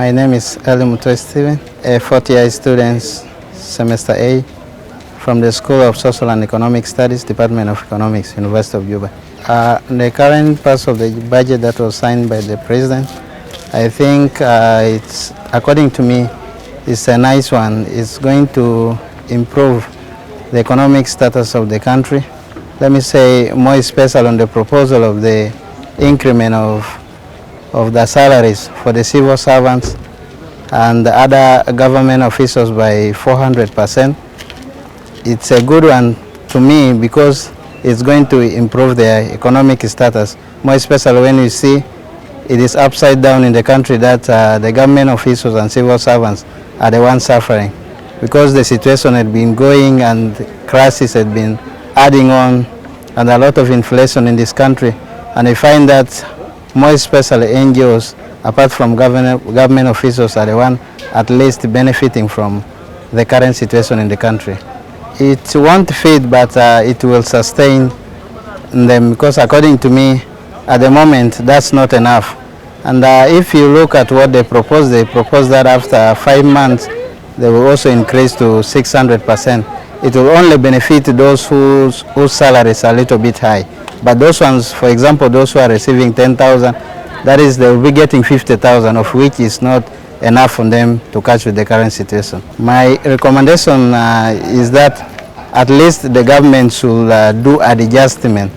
My name is Eli Mutoy Steven, a fourth-year student, semester A, from the School of Social and Economic Studies, Department of Economics, University of Juba. The current part of the budget that was signed by the President, I think it's, according to me, it's a nice one. It's going to improve the economic status of the country. Let me say more special on the proposal of the increment of the salaries for the civil servants and the other government officials by 400%. It's a good one to me because it's going to improve their economic status, more especially when you see it is upside down in the country that the government officials and civil servants are the ones suffering because the situation had been going and crisis had been adding on and a lot of inflation in this country. And I find that more especially NGOs, apart from government officials, are the one at least benefiting from the current situation in the country. It won't fade, but it will sustain them because according to me, at the moment, that's not enough. And if you look at what they propose that after 5 months, they will also increase to 600%. It will only benefit those whose salaries are a little bit high. But those ones, for example, those who are receiving 10,000, that is, they will be getting 50,000, of which is not enough for them to catch with the current situation. My recommendation is that at least the government should do an adjustment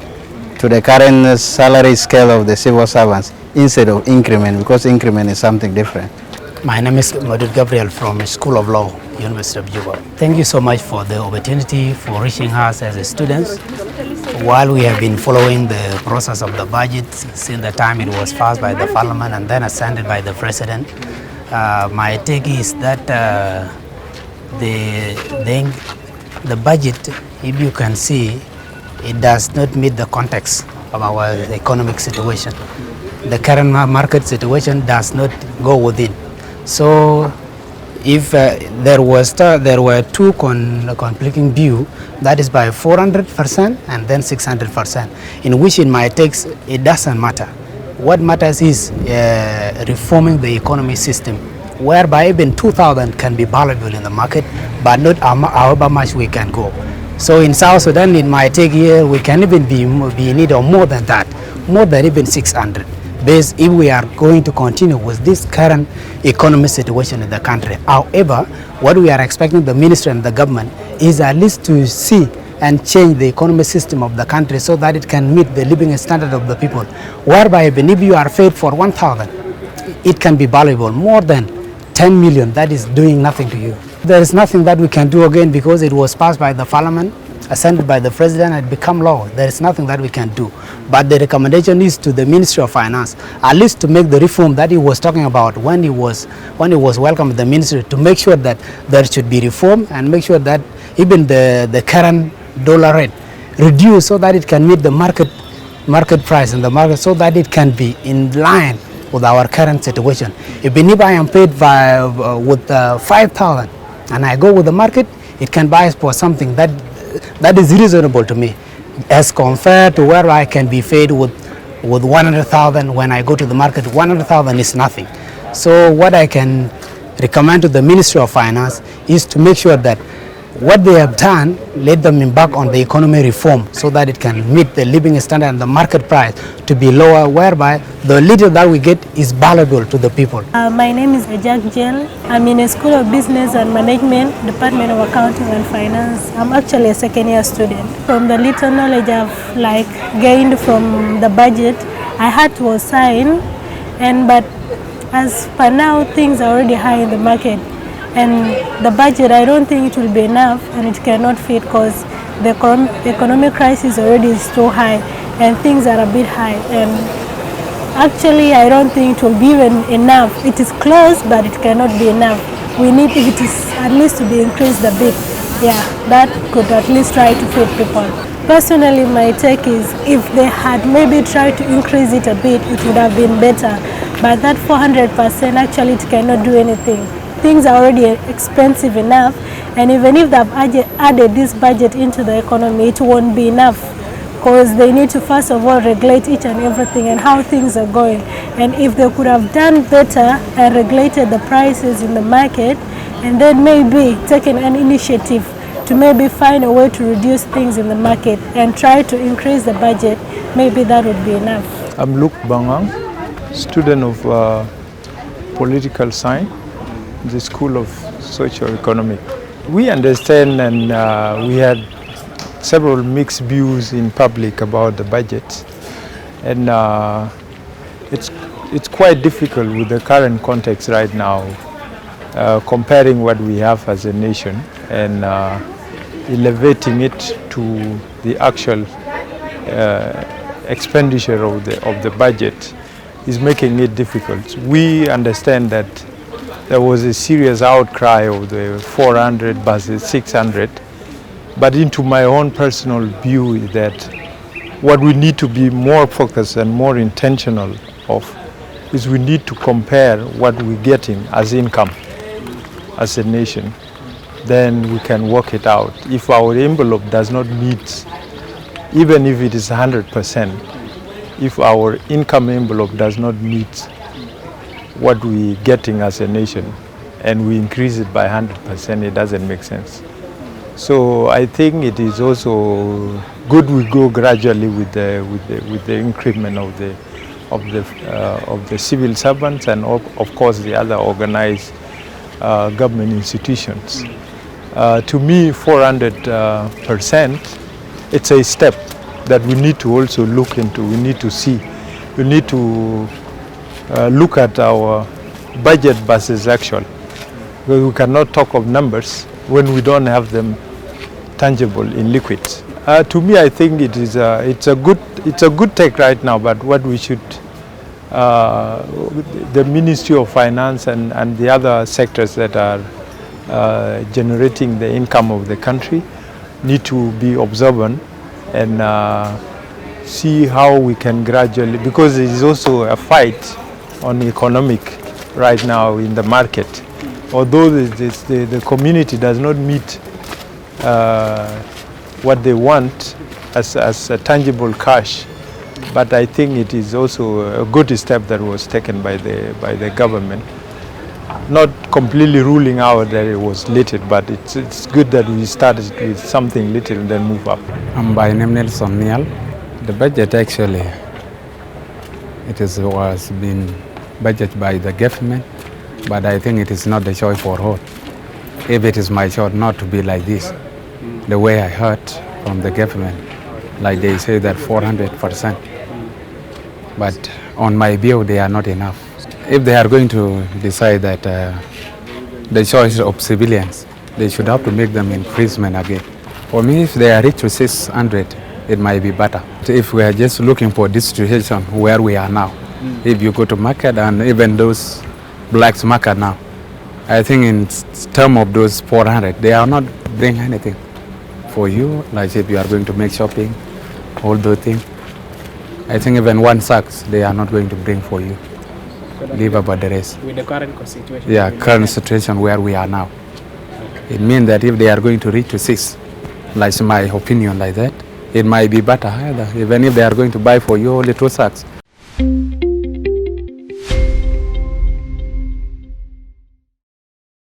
to the current salary scale of the civil servants instead of increment, because increment is something different. My name is Madud Gabriel from School of Law, University of Juba. Thank you so much for the opportunity for reaching us as students. While we have been following the process of the budget since the time it was passed by the Parliament and then assented by the President, my take is that the budget, if you can see, it does not meet the context of our economic situation. The current market situation does not go within. So if there were two conflicting views, that is by 400% and then 600%, in which in my takes it doesn't matter. What matters is reforming the economy system, whereby even 2,000 can be valuable in the market, but not however much we can go. So in South Sudan, in my take here, we can even be in need of more than that, more than even 600. Based if we are going to continue with this current economic situation in the country. However, what we are expecting the ministry and the government is at least to see and change the economic system of the country so that it can meet the living standard of the people, whereby even if you are paid for 1,000, it can be valuable. More than 10 million, that is doing nothing to you. There is nothing that we can do again because it was passed by the Parliament, assented by the President, and become law. There is nothing that we can do. But the recommendation is to the Ministry of Finance, at least to make the reform that he was talking about when he was welcome the ministry, to make sure that there should be reform and make sure that even the current dollar rate reduced so that it can meet the market price in the market, so that it can be in line with our current situation. Even if I am paid with 5,000 and I go with the market, it can buy for something that is reasonable to me, as compared to where I can be paid with 100,000 when I go to the market. 100,000 is nothing. So what I can recommend to the Ministry of Finance is to make sure that what they have done, let them embark on the economy reform so that it can meet the living standard and the market price to be lower, whereby the little that we get is valuable to the people. My name is Ejak Jel. I'm in a School of Business and Management, Department of Accounting and Finance. I'm actually a second-year student. From the little knowledge I've gained from the budget, I had to assign, but as per now, things are already high in the market. And the budget, I don't think it will be enough, and it cannot fit because the economic crisis already is too high and things are a bit high. And actually, I don't think it will be even enough. It is close, but it cannot be enough. We need, if it is at least to be increased a bit, yeah, that could at least try to feed people. Personally, my take is if they had maybe tried to increase it a bit, it would have been better. But that 400%, actually, it cannot do anything. Things are already expensive enough, and even if they've added this budget into the economy, it won't be enough because they need to first of all regulate each and everything and how things are going. And if they could have done better and regulated the prices in the market, and then maybe taken an initiative to maybe find a way to reduce things in the market and try to increase the budget, maybe that would be enough. I'm Luke Bangang, student of political science, the School of Socio-Economic. We understand, and we had several mixed views in public about the budget, and it's quite difficult with the current context right now, comparing what we have as a nation and elevating it to the actual expenditure of the budget is making it difficult. We understand that there was a serious outcry of the 400 versus 600, but into my own personal view is that what we need to be more focused and more intentional of is we need to compare what we're getting as income as a nation. Then we can work it out. If our envelope does not meet, even if it is 100%, if our income envelope does not meet what we're getting as a nation and we increase it by 100%, it doesn't make sense. So I think it is also good we go gradually with the increment of the civil servants and of course the other organized government institutions. To me, 400%, it's a step that we need to also look into. We need to see. We need to look at our budget versus actual. Because we cannot talk of numbers when we don't have them tangible in liquid. To me, I think it's a good take right now. But what we should, the Ministry of Finance and the other sectors that are generating the income of the country need to be observant and see how we can gradually, because it is also a fight on economic right now in the market. Although the community does not meet what they want as a tangible cash, but I think it is also a good step that was taken by the government. Not completely ruling out that it was little, but it's good that we started with something little and then move up. I'm by name Nelson Nial. The budget actually, was been budgeted by the government, but I think it is not the choice for all. If it is my choice not to be like this, the way I heard from the government, like they say that 400%, but on my view they are not enough. If they are going to decide that the choice of civilians, they should have to make them increasement again. For me, if they are reached to 600, it might be better. If we are just looking for this situation where we are now, if you go to market and even those blacks market now, I think in terms of those 400, they are not bringing anything for you. Like if you are going to make shopping, all those things, I think even one sacks they are not going to bring for you. Leave about the rest. With the current situation? Yeah, current situation where we are now. It means that if they are going to reach to 6, like my opinion like that, it might be better either. Even if they are going to buy for you only 2 sacks,